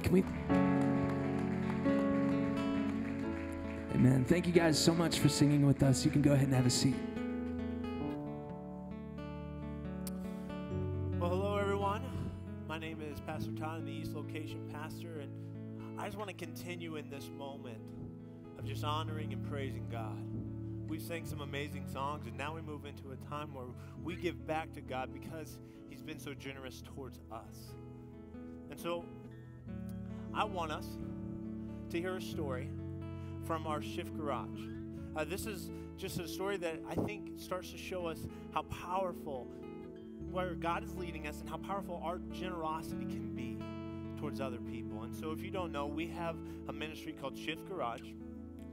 Can we? Amen. Thank you guys so much for singing with us. You can go ahead and have a seat. Well, hello, everyone. My name is Pastor Todd. I'm the East Location pastor, and I just want to continue in this moment of just honoring and praising God. We sang some amazing songs, and now we move into a time where we give back to God because He's been so generous towards us. And so I want us to hear a story from our Shift Garage. This is just a story that I think starts to show us how powerful where God is leading us and how powerful our generosity can be towards other people. And so if you don't know, we have a ministry called Shift Garage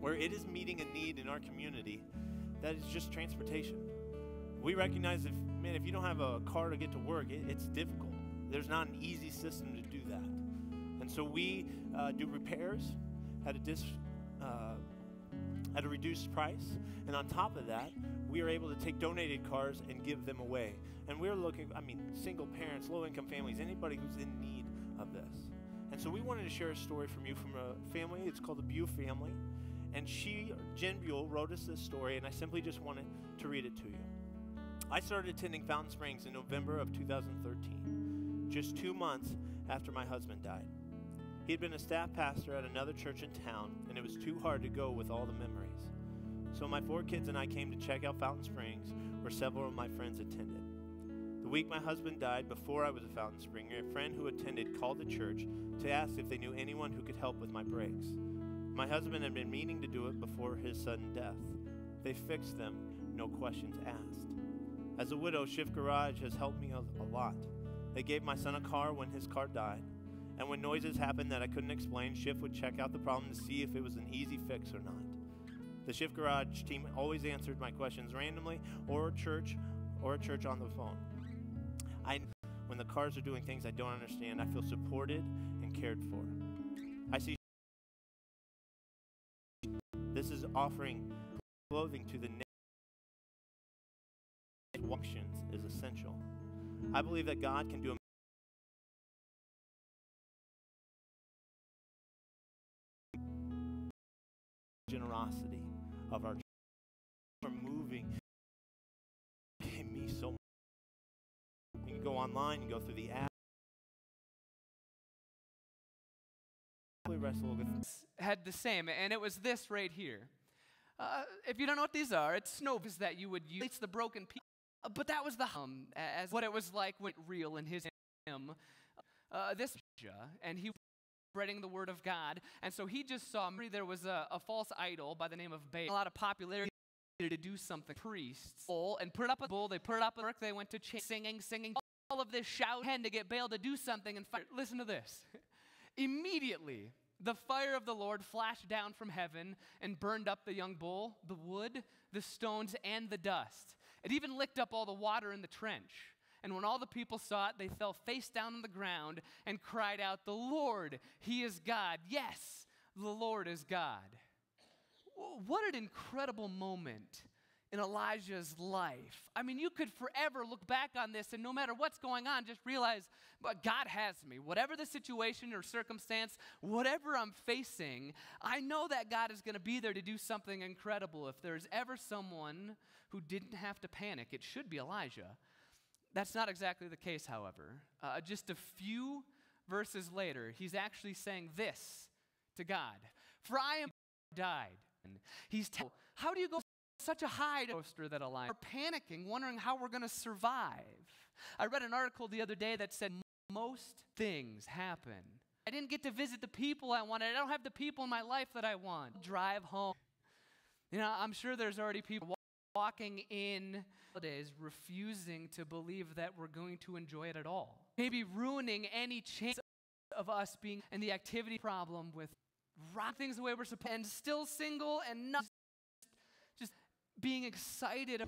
where it is meeting a need in our community that is just transportation. We recognize if you don't have a car to get to work, it's difficult. There's not an easy system to do that. And so we do repairs at a reduced price. And on top of that, we are able to take donated cars and give them away. And we're looking, single parents, low-income families, anybody who's in need of this. And so we wanted to share a story from you from a family. It's called the Buell family. And Jen Buell, wrote us this story, and I simply just wanted to read it to you. I started attending Fountain Springs in November of 2013, just 2 months after my husband died. He had been a staff pastor at another church in town, and it was too hard to go with all the memories. So my 4 kids and I came to check out Fountain Springs, where several of my friends attended. The week my husband died, before I was a Fountain Springer, a friend who attended called the church to ask if they knew anyone who could help with my brakes. My husband had been meaning to do it before his sudden death. They fixed them, no questions asked. As a widow, Shift Garage has helped me a lot. They gave my son a car when his car died. And when noises happened that I couldn't explain, Shift would check out the problem to see if it was an easy fix or not. The Shift Garage team always answered my questions randomly or a church on the phone. When the cars are doing things I don't understand, I feel supported and cared for. I see this is offering clothing to the functions is essential. I believe that God can do generosity of our church. For moving gave me so much. You can go online, you go through the app. Had the same, and it was this right here. If you don't know what these are, it's snows that you would use. It's the broken piece. But that was the as what it was like when real in his hymn. And he was spreading the word of God, and so he just saw there was a false idol by the name of Baal. A lot of popularity to do something. Priests and put it up a bull. They put it up at work. They went to singing. All of this shouting to get Baal to do something. And listen to this. Immediately, the fire of the Lord flashed down from heaven and burned up the young bull, the wood, the stones, and the dust. It even licked up all the water in the trench. And when all the people saw it, they fell face down on the ground and cried out, "The Lord, He is God. Yes, the Lord is God." What an incredible moment in Elijah's life. You could forever look back on this, and no matter what's going on, just realize, but God has me. Whatever the situation or circumstance, whatever I'm facing, I know that God is going to be there to do something incredible. If there's ever someone who didn't have to panic, it should be Elijah. That's not exactly the case, however. Just a few verses later, he's actually saying this to God. "For I am died." He's how do you go such a high poster that Elijah? We're panicking, wondering how we're going to survive. I read an article the other day that said most things happen. I didn't get to visit the people I wanted. I don't have the people in my life that I want. Drive home. I'm sure there's already people walking in holidays refusing to believe that we're going to enjoy it at all. Maybe ruining any chance of us being in the activity problem with rock things the way we're supposed to, and still single and not just being excited.